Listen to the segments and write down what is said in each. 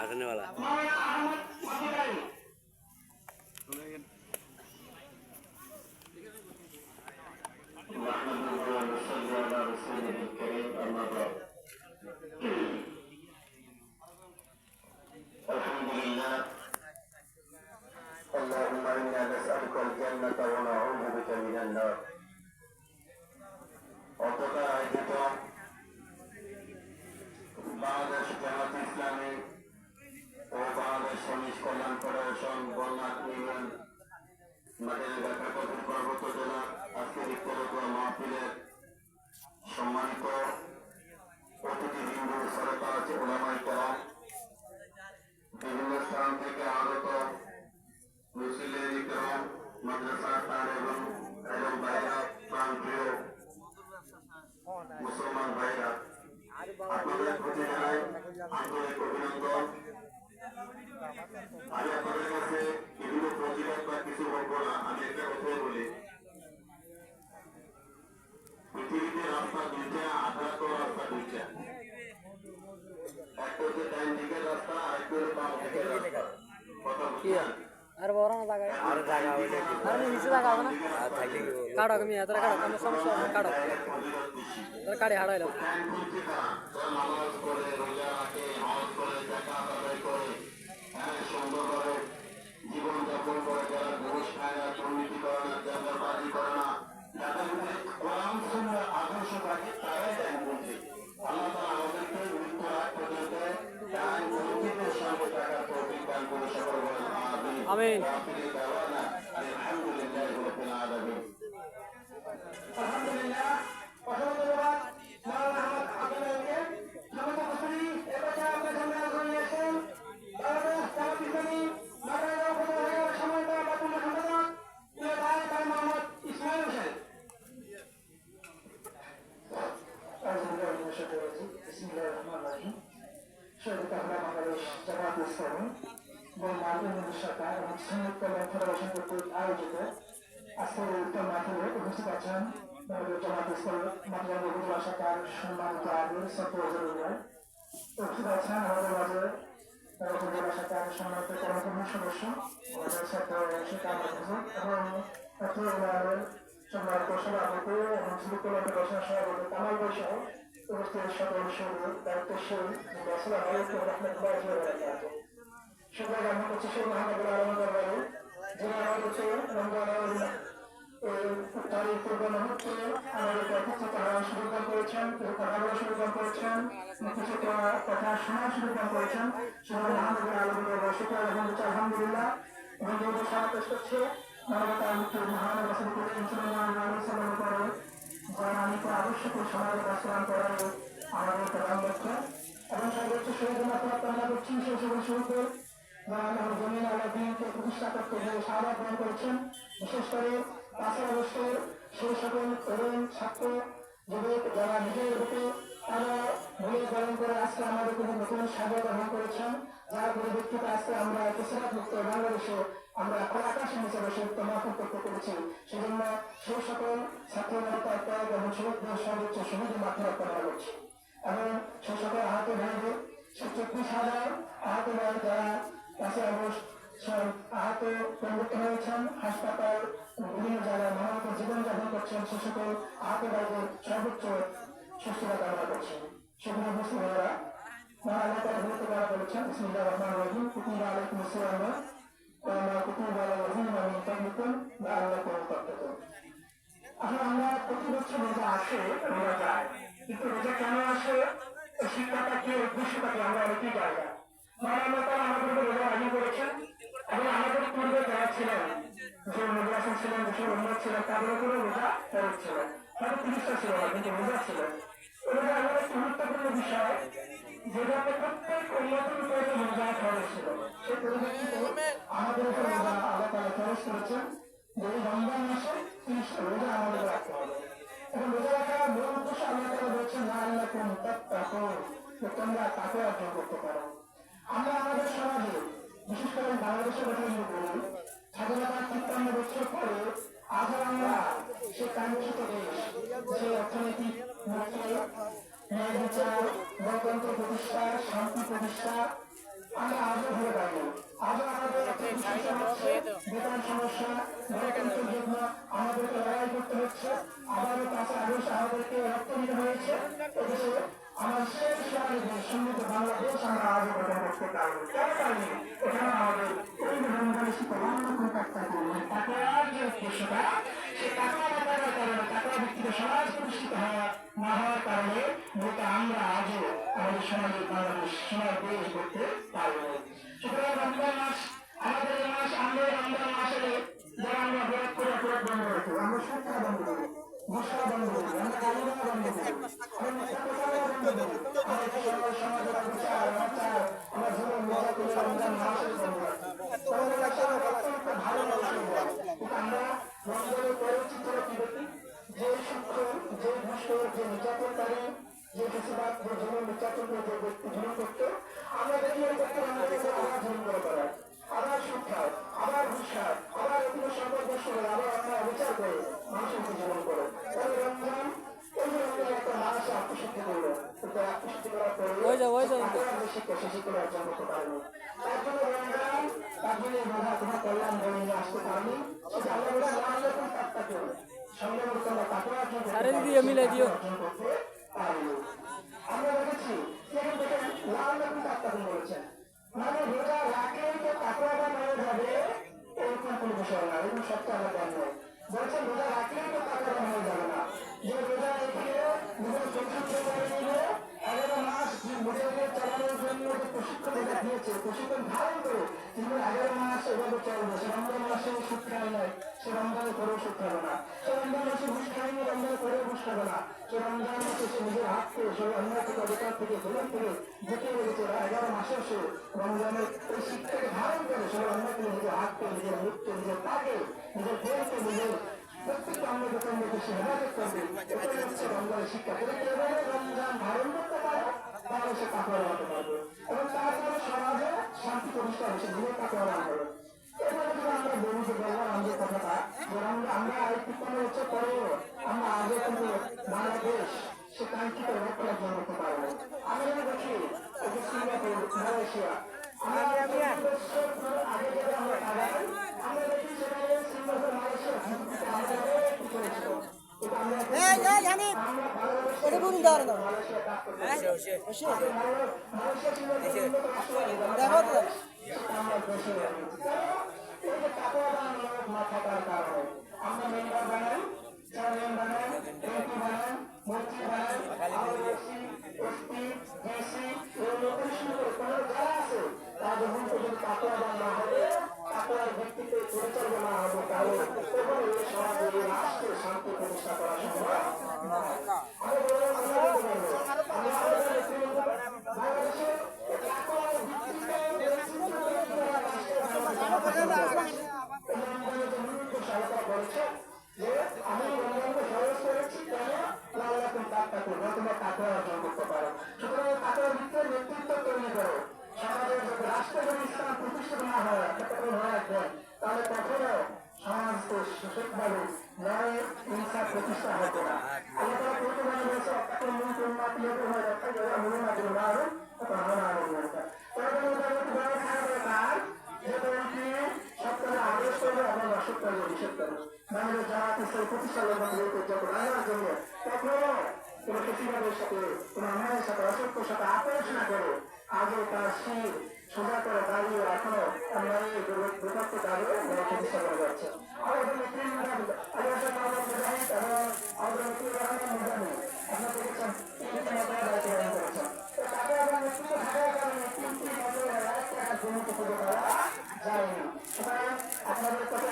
আসने वाला اللهم إنا نسألك الجنة ونعوذ بك من النار. অতটা আয়োজিত বাংলাদেশ জামাত ইসলামী ও বাংলাদেশ শ্রমিক কল্যাণ ফেডারেশন বন্যা ইউনিয়ন মাদারীপুর কবির পার্বত্য জেলা আজকের ইফতার মাহফিলের সম্মানিত অতিথিবৃন্দ সরকার ওলামায়ে কেরাম বিভিন্ন স্থান থেকে আগত মুসলিম ইকরাম মাদ্রাসা তালেবান এবং ভাইরা প্রান্তীয় মুসলমান ভাইরা আপনাদের প্রতি জানাই আন্তরিক অভিনন্দন। আমি আপনাদের কাছে বিভিন্ন প্রতিবাদ বা কিছু বলবো না, আমি একটা কথাই বলি, পৃথিবীতে রাস্তা দুইটা, আঘাত রাস্তা দুইটা, একটা হচ্ছে ডাইন দিকের রাস্তা, আরেকটা হচ্ছে বাম দিকের রাস্তা। কথা বুঝছেন? আর বড় না জায়গা আর জায়গা হইলে আর নিচে জায়গা হবে না আর থাকলে কাড়ো তুমি এত কাড়ো তোমার সমস্যা হবে কাড়ো তোর কাড়ে হারাইলো নামাজ পড়ে রোজা রাখে, হজ করে, যাকাত আদায় করে, সুন্দরভাবে জীবনযাপন করে, যারা ঘুষ খায় না, দুর্নীতি করে না, চাঁদাবাজি করে না, যাদের মধ্যে কোরআন সুন্নাহর আদর্শ থাকে, তারাই ডাইনপন্থী। আল্লাহ তাআলা আমাদেরকে মৃত্যুর আগ পর্যন্ত ডাইনপন্থীদের সঙ্গে থাকার তৌফিক দান করে, সকল বলেন আমিন। আমিন। আখিরি দাওয়ানা আলহামদুলিল্লাহি রাব্বিল আলামিন। আলহামদুলিল্লাহ, অসংখ্য ধন্যবাদ মাওলানা আহমদ আব্দুল্লাহকে। সম্মানিত উপস্থিতি, এবার আপনার সামনে আলোচনা নিয়ে আসেন বাংলাদেশ জামাত ইসলামী মাদারীপুর উপজেলার সম্মানিত বর্তমান সম্পাদক ভাই মোহাম্মদ ইসমাইল হোসেন। বিসমিল্লাহির রহমানির রহিম। শহীদ আমরা বাংলাদেশ জামাত ইসলামী সরকার এবং শ্রমিক কল্যাণ ফেডারেশন কর্তৃক আয়োজিত আজকের উত্তর মাহফিলে উপস্থিত আছেন জামাত ইসলামী মাদারীপুর উপজেলা শাখার সম্মানিত আমির ছাত্রজনগণ, উপস্থিত আছেন আমাদের মাঝে উপজেলা শাখার সম্মানিত কর্মকর্তা সদস্য আমাদের ছাত্র শিক্ষা এবং ছাত্র সম্মানিত সভাপতি এবং শ্রমিক কল্যাণ ফেডারেশন সভাপতি কামাল ভাই সহ উপস্থিত সকল দায়িত্বশীল আসসালামু আলাইকুম ওয়া রাহমাতুল্লাহি ওয়া বারাকাতুহু। সবাই আমরা করছি সেই মহানগর আলমদার বাড়ি যিনি আমাদেরকে রমজানের তারিখ পূর্ব মুহূর্তে আমাদেরকে অতিথি তারা সুযোগদান করেছেন, কথা বলার সুযোগদান করেছেন, কিছু কথা শোনার সুযোগদান করেছেন। সবাই মহানগর আলমদার বসে আলহামদুলিল্লাহ। এবং যেহেতু সারা পেশ করছে মানবতার মুক্তি মহান রসুল করিম সাল্লাল্লাহু আলাইহি ওয়াসাল্লাম করে যারা আমি তো আবশ্যক সমাজে বাস্তবায়ন করার আমাদের প্রধান লক্ষ্য এবং সর্বোচ্চ শহীদ মাত্রা কামনা করছি সেই সকল শহীদদের জমিন আল্লাহ দিনকে প্রতিষ্ঠা করতে যে সাহায্য গ্রহণ করেছেন। বিশেষ করে 5 আগস্টের সেই সকল তরুণ ছাত্র যুবক যারা নিজের রূপে তারা ভুলে গ্রহণ করে আজকে আমাদের কোনো নতুন সাহায্য গ্রহণ করেছেন, যার পরিপ্রেক্ষিতে আজকে আমরা ফেসিলাত মুক্ত বাংলাদেশে আমরা আকাশের নিচে বসে মাহফিল করতে পেরেছি। সেজন্য সেই সকল ছাত্র জনতার ত্যাগ এবং শহীদদের সর্বোচ্চ শহীদ মাত্রা কামনা করছি এবং সেই সকল আহত ভাইদের 34,000 আহত ভাই যারা 5 আগস্ট আহত পরিবর্তন হয়েছেন, হাসপাতাল বিভিন্ন জায়গায় মানবত জীবনযাপন করছেন, সে সকল আহত ভাইদের সর্বোচ্চ সুস্থতা কামনা করছেন। সেখানে মুসলিম ভাইরা আল্লাহ তাআলা বলতে বলেছেন বিসমিল্লাহির রহমানির রহিম কুতিবা আলাইকুমুস সিয়াম ওয়া মা কুতিবা আলাল লাযিনা মিন ক্বাবলিকুম লাআল্লাকুম তাত্তাকুন। আসলে আমরা প্রতি বছর রোজা আসে রোজা যায়, কিন্তু রোজা কেন আসে এই শিক্ষাটা কি উদ্দেশ্যটা কি আমরা অনেকেই জানি না। আল্লাহ তাআলা আমাদেরকে রোজা রাজি করেছেন এবং আমাদের পূর্বে যারা ছিলেন, যে নবী রাসূল ছিলেন, যে উম্মত ছিলেন, তাদের উপরে রোজা ফরজ ছিল, হয়তো 30টা ছিল না কিন্তু রোজা ছিল। রোজা এমন একটি গুরুত্বপূর্ণ বিষয় যেটাতে প্রত্যেক উম্মতের উপরে রোজা ফরজ ছিল। সেই পরিপ্রেক্ষিতে আমাদের উপরে রোজা আল্লাহ তাআলা ফরজ করেছেন যে এই রমজান মাসে 30টা রোজা আমাদের রাখতে হবে। এবং রোজা রাখার মূল উদ্দেশ্য আল্লাহ তাআলা বলছেন লাআল্লাকুম তাত্তাকুন, যে তোমরা তাকওয়া অর্জন করতে পারো। আমরা আমাদের সমাজে বিশেষ করে বাংলাদেশের কথা যদি বলি, স্বাধীনতার 53 বছর পরে আজ আমরা সে কাঙ্ক্ষিত দেশ, যে অর্থনৈতিক প্রতিষ্ঠা আমরা আজও ধরে পাইনি। আজও আমাদের বেতন সমস্যা, গণতন্ত্রের জন্য আমাদেরকে লড়াই করতে হচ্ছে। আবারও 5 আগস্ট আমাদেরকে রক্ত দিতে হয়েছে। এদেশে আমার শেষ সময় সুন্নত বাংলাদেশ আমরা আজও গঠন করতে পারিনি। কেন পারিনি? এখানে আমাদের এই রমজানের শিক্ষাবন্ধন কাজটা করবেন টাকার যে উদ্দেশ্যটা, সে টাকা বাঁচানোর কারণে টাকা ভিত্তিতে সমাজ প্রতিষ্ঠিত না হওয়ার কারণে যেটা আমরা আজও আমাদের সমাজের বাংলাদেশ সমাজ দেশ করতে পারিনি। সুতরাং রমজান মাস আমাদের এই মাস, আমরা রমজান মাসে যারা আমরা বিরোধ করে অপরাধ বন্ধ রাখি, আমরা সুখা বন্ধ করি, মশলা বন্ধ করি, আমরা কালিমা বন্ধ করি, সমাজের বিচার আমরা জীবন মজা করে রমজান মাসে বন্ধ রাখি। ভালো আমরা রমজানের পরে চিত্র কি দেখি, যে সূক্ষ্ম, যে দুষ্ট, যে নির্যাতনকারী, যে বেশিরভাগ যে জীবন নির্যাতন যে ব্যক্তি জীবন করতো, আমরা দেখি ওই ব্যক্তি আমাদের আবার জীবন করে করায়, আবার সুখায়, আবার ঘুষায়, আবার এগুলো সম্পদ নষ্ট করে, আবার আমরা অবিচার করে মানুষের জীবন করে। তাহলে রমজান এই যে রমজান একটা মানুষের আত্মশুদ্ধি করলো, কিন্তু আত্মশুদ্ধি করার পরে শিক্ষা অর্জন করতে পারেনি। তার জন্য রমজান, তার জন্য বাধা তোমার কল্যাণ বলে নিয়ে আসতে পারেনি। সেটা আল্লাহ বলে আল্লাহ তাকে সঙ্গে বলতে আমরা তাকে অর্জন করতে পারিনি। আমরা দেখেছি সেখান থেকে লাল রকম তাত্তাকে বলেছেন, মানে রোজা রাখলেই তো তাকুয়া হয়ে যাবে, এরকম কোনো বিষয় না, এরকম সত্য আল্লাহ দেন নয়। বলছেন রোজা রাখলেই তো তাকুয়া হয়ে যাবে না, যে রোজা রেখে নিজের চরিত্র করে নিলে 11 মাস নিজেদের চালানোর জন্য যে প্রশিক্ষণ এটা দিয়েছে, প্রশিক্ষণ ধারণ করে কিন্তু 11 মাস এভাবে চলবে। সে রমজান মাসে সুখ খায় নয়, সে রমজানের পরেও সুখ খাবে না, সে রমজান মাসে ঘুষ খায়নি, রমজানের পরেও ঘুষ খাবে না, সে রমজান মাসে সে নিজের হাতকে সে অন্যায় থেকে অধিকার থেকে জেলের থেকে যেতে লেগেছে 11 মাসেও সে রমজানের এই শিক্ষাকে ধারণ করে সে অন্যায় থেকে নিজের হাতকে, নিজের মুখকে, নিজের পাকে, নিজের দেহকে, নিজের প্রত্যেকটা অঙ্গ প্রত্যঙ্গকে সে হেফাজত করবে। এটাই হচ্ছে রমজানের শিক্ষা। যদি কেউ রমজান ধারণ করতে পারে তাহলে সে তাকওয়া হতে পারবে এবং তারপরে সমাজে শান্তি প্রতিষ্ঠা হচ্ছে, নিজের তাকওয়া হবে। এবারে যদি আমরা বলি যে বললাম আমাদের কথাটা, যে আমরা আরেকটু কোনো হচ্ছে পরেও আমরা আগে কিন্তু বাংলাদেশ সে কাঙ্ক্ষিত লক্ষ্য অর্জন করতে পারবো। আমি দেখি এই যে সিঙ্গাপুর, মালয়েশিয়া, আমরা আগে যেটা আমরা তাকাই, আমরা দেখি সেখানে সিঙ্গাপুর, মালয়েশিয়া একটু চলেছিল। থাকার কারণে আমরা মেম্বার বানাই, চেয়ারম্যান বানাই, এমপি বানাই, মন্ত্রী বানাই, এসপি, ডিসি, যারা আছে তারা যখন পর্যন্ত তাকওয়াবান না হবে, তাকওয়ার ভিত্তিতে পরিচালনা না হবে, তাহলে তখন এই সমাজে এই রাষ্ট্রে শান্তি প্রতিষ্ঠা করা সম্ভব নয়। আমি বললাম বাংলাদেশে তাকওয়ার ভিত্তিতে বলছে যে আমি রমজানকে সহজ করেছি, কেন লাল্লাকুম তাত্তাকুন, তোমরা তাকওয়া অর্জন করতে পারো। সুতরাং তাকওয়ার ভিত্তিতে নেতৃত্ব তৈরি করো। সমাজের যদি রাষ্ট্রে যদি ইসলাম প্রতিষ্ঠিত না হয়, মনে রাখবেন, তাহলে কখনো সমাজ সঠিকভাবে ন্যায় হিংসা প্রতিষ্ঠা হতো না। আল্লাহ তাআলা প্রতিবাদ বলেছে অত্যাচার মূল উন্নতি হতে হয়, রক্ষা যারা মনে না করে না তখন আমরা আগে বলতাম তাদের মোটামুটি বড় খারাপ তার যেমনকি সপ্তাহে আদেশ করবে এবং অসপ্তাহে নিষেধ করবে। বাংলাদেশ জামাত ইসলামী প্রতিষ্ঠা যখন আনার জন্য কখনো কোনো প্রতিবাদের সাথে, কোনো অন্যায়ের সাথে, অসত্যের সাথে আপোষ না করে আজও তার শির সোজা করে দাঁড়িয়ে এখনো আমরা এই বিভক্ত দাঁড়িয়ে প্রতিষ্ঠা করে যাচ্ছে। আমাদের নেতৃত্ব এবং আমাদের নেতৃত্ব আপনার দেখেছেন দায়িত্ব পালন করেছেন। তাকে আবার নেতৃত্ব থাকার কারণে তিনটি জমিতে পুজো করা যায়নি। সুতরাং আপনাদের কাছে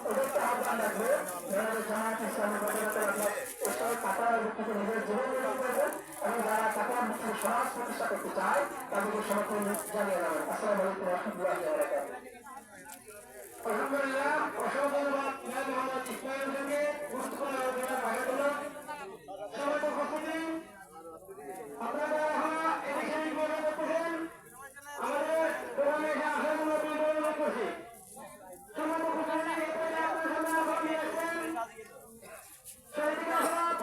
ওদেরকে আহ্বান রাখবে, জামায়াত ইসলামী আপনার টাকার ভিত্তিতে নিজের জীবন নির্মাণ করবেন এবং যারা টাকার ভিত্তিতে সমাজ প্রতিষ্ঠা করতে চায় তাদেরকে সমর্থন জানিয়ে যাবেন। আসসালামু আলাইকুম ওয়া রাহমাতুল্লাহি ওয়া বারাকাতুহু। আলহামদুলিল্লাহ, অসংখ্য ধন্যবাদ মোহাম্মদ ইসমাইলকে গুরুত্বপূর্ণ আলোচনা বাইরে হলো। সবাই উপস্থিতি আপনারা এদিকে বিবরণ করতেছেন, আমাদের প্রোগ্রামে আসামগুলো বিবরণ করছি। সমগ্র প্রচারণা এরপরে আপনার সামনে আহ্বান নিয়ে আসছেন শহীদুল আহমদ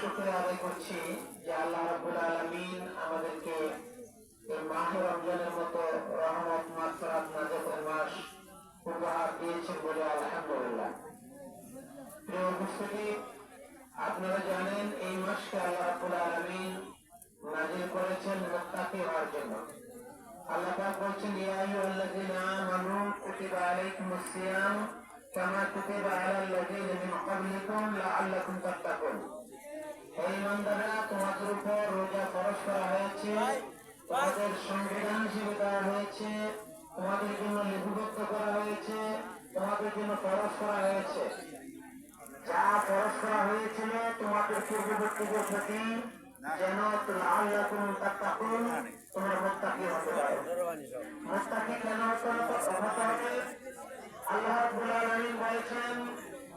শুকরিয়া আদায় করছি যে আল্লাহ রাব্বুল আলামিন আমাদেরকে এই মাহে রমজানের মতো রহমত মাগফিরাত নাজাতের মাস উপহার দিয়েছেন বলে আলহামদুলিল্লাহ। প্রিয় উপস্থিতি, আপনারা জানেন এই মাসকে আল্লাহ রাব্বুল আলামিন নাযিল করেছেন মুত্তাকি হওয়ার জন্য। আল্লাহ পাক বলছেন, ইয়া আইয়ুহাল্লাযীনা আমানু কুতিবা আলাইকুমুস সিয়াম কামা কুতিবা আলাল লাযীনা মিন ক্বাবলিকুম লাআল্লাকুম তাত্তাকুন। হে ইমানদাররা, তোমাদের উপর রোজা ফরজ করা হয়েছে, তোমাদের সংবিধান হিসেবে দেওয়া হয়েছে, তোমাদের জন্য লিপিবদ্ধ করা হয়েছে, তোমাদের জন্য ফরজ করা হয়েছে। যা ফরজ করা হয়েছিল তোমাদের পূর্ববর্তীদের প্রতি, যেন লাআল্লাকুম তাত্তাকুন, তোমরা মুত্তাকি হতে পারো। মুত্তাকি কেন হতে হবে? আল্লাহ রাব্বুল আলামিন বলেছেন,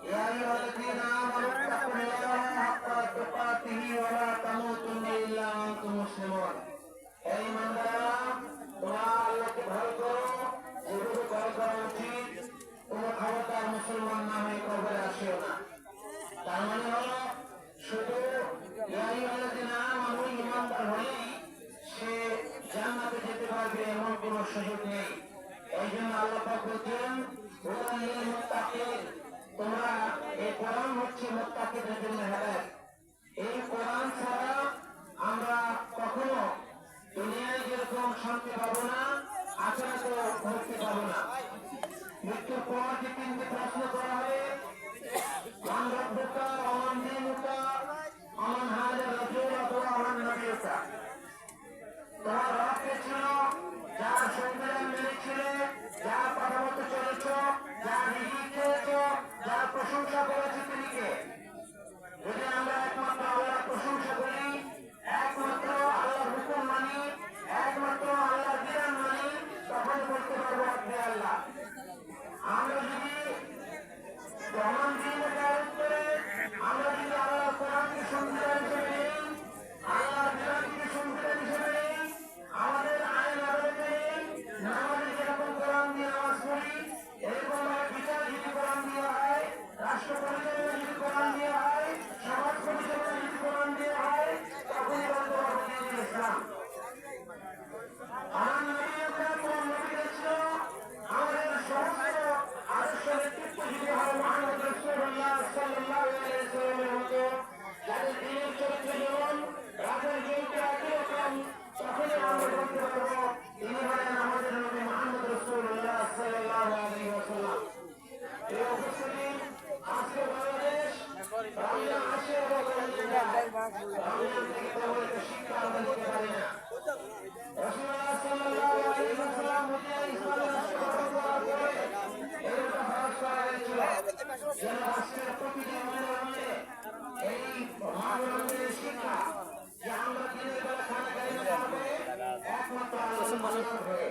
ইয়া আইয়ুহাল্লাযীনা আমানু তাকুল্লাহা হাক্কা তুকাতিহি ওয়া লা তামুতুন্না ইল্লা ওয়া আনতুম মুসলিমুন। হে ইমানদাররা, তোমরা আল্লাহকে ভয় করো, যেভাবে ভয় করা উচিত। তোমরা খবরদার মুসলমান না হয়ে কবরে আসিও না। তার মানে হলো শুধু ইয়া আইয়ুহাল্লাযীনা আমানু ইমানদার হলেই সে জান্নাতে যেতে পারবে এমন কোনো সুযোগ নেই। এই জন্য আল্লাহ পাক বলছেন, হুদাল লিল মুত্তাকিন, তোমরা এই কোরআন হচ্ছে মুত্তাকিদের জন্য হেদায়েত। এই কোরআন ছাড়া আমরা কখনো দুনিয়ায় যেরকম শান্তি পাবো না, আখিরাতেও মুক্তি পাবো না। মৃত্যুর পর যে তিনটি প্রশ্ন করা হবে, মান রব্বুকা, ওমান দীনুকা, ওমান হাদা রাসূল অথবা ওমান নবিয়ুকা। তোমার রব কে ছিল? যার সংবিধান মেনেছিলে, যার কথা মতো চলেছ, যার রিজিক খেয়েছ, যার প্রশংসা করেছে তিনি কে? যদি আমরা একমাত্র আল্লাহর প্রশংসা করি, একমাত্র আল্লাহর হুকুম মানি, একমাত্র আল্লাহর বিধান মানি, তখন বলতে পারবো আপনি আল্লাহ। আমরা যদি প্রমাণ দিয়ে আরোপ করে, আমরা যদি আল্লাহর কোরআনকে সংবিধান হিসেবে নেই, আল্লাহর বিধানকে সংবিধান হিসেবে নেই, আমাদের আইন আদালতে নেই, নামাজে যেরকম কোরআন দিয়ে নামাজ পড়ি, এরকম ভাবে বিচার যদি কোরআন দেওয়া হয়, রাষ্ট্র পরিচালনা যদি কোরআন দেওয়া হয়, সমাজ পরিচালনা যদি কোরআন দেওয়া হয়, তখনই বলতে পারবো দিনুল ইসলাম। আমার নবীরা, তোমার নবীরা ছিল আমাদের সমস্ত আদর্শ নেতৃত্ব যদি হয় মুহাম্মদ রাসূলুল্লাহ সাল্লাল্লাহু আলাইহি ওয়াসাল্লামের মতো, যাদের দিনের চরিত্র যেমন, রাতের জ্যোতি একই রকম, তখনই আমরা বলতে পারবো তিনি হলেন আমাদের নবী মুহাম্মদ রাসূলুল্লাহ সাল্লাল্লাহু আলাইহি ওয়াসাল্লাম। এই উপস্থিতি, আজকে বাংলাদেশ রমজান আসে এবং রমজান যায়। রমজান থেকে তেমন একটা শিক্ষা আমরা নিতে পারি না। রাসূলুল্লাহ সাল্লাল্লাহু আলাইহি ওয়াসাল্লাম মদিনায় ইসলামের রাষ্ট্র গঠন করার পরে এরকম ফরজ করা হয়েছিল যেন রাষ্ট্রের প্রতিটি মহিলা এই মহানবীর শিক্ষা যে আমরা দিনের বেলা খানা খাই না পারবে একমাত্র আল্লাহ হয়ে